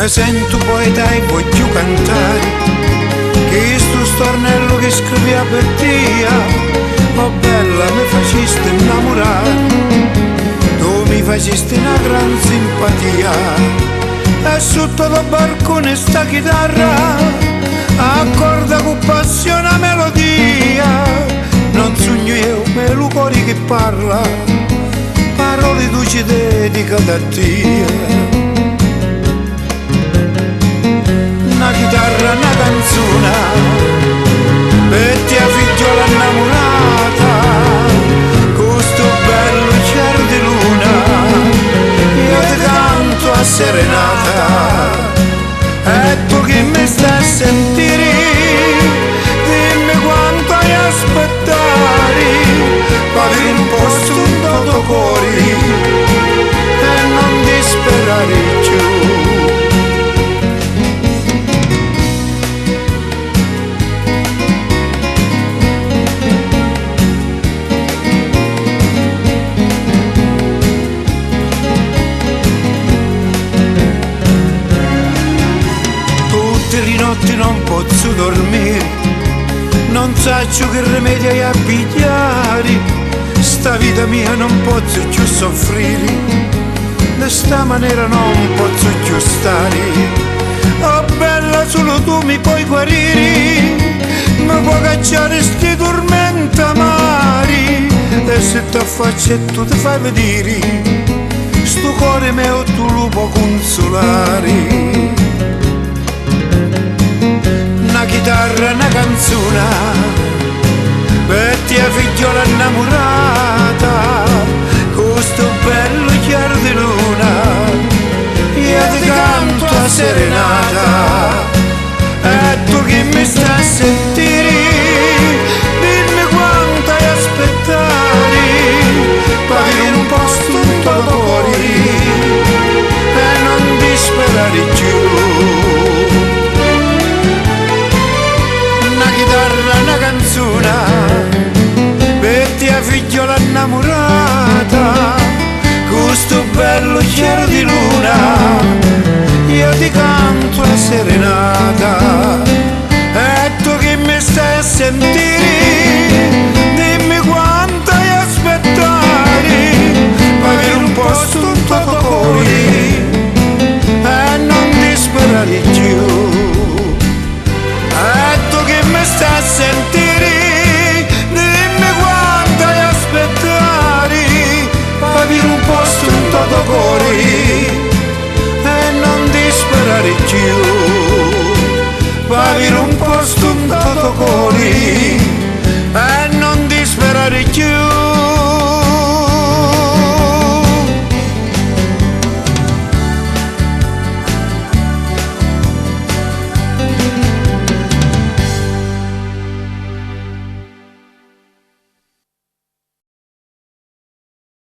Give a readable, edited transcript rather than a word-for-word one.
Mi sento poeta e voglio cantare, che sto stornello che scriveva per te, oh bella mi facesti innamorare, tu mi facesti una gran simpatia, e sotto il balcone sta chitarra, accorda con passione la melodia, non sogno io, me lo cuore che parla, parole tu ci dedica da te. Una chitarra, una canzone, per te figliola innamorata, questo bello cielo di luna, io ti canto a serenata, e tu che mi stai a sentire, dimmi quanto hai aspettare, per avere un posto in tutto cuore, e non disperare più. Tutte le notti non posso dormire, non so che rimedio hai a pigliare, sta vita mia non posso più soffrire, di sta maniera non posso più stare, oh bella solo tu mi puoi guarire, mi puoi cacciare sti tormenti amari, e se ti affaccio e tu ti fai vedere, sto cuore mio tu lo puoi consolare. Una chitarra, una canzone, per te figliola innamorata, questo bello chiaro di luna, io ti canto a serenata, e tu che mi stai a sentire, dimmi quanto hai aspettare, per avere un posto in tuo cuore, e non disperare più. Una canzone per te figliola innamorata, questo bello cielo di luna, io ti canto a serenata, e tu che mi stai a sentire, dimmi quanto hai aspettare, per avere un posto in tuo cuore, e non disperare più. Sta a sentire, dimmi quanto hai aspettare, per avere un posto in tuo cuore, e non disperare più, per avere un posto in tuo cuore.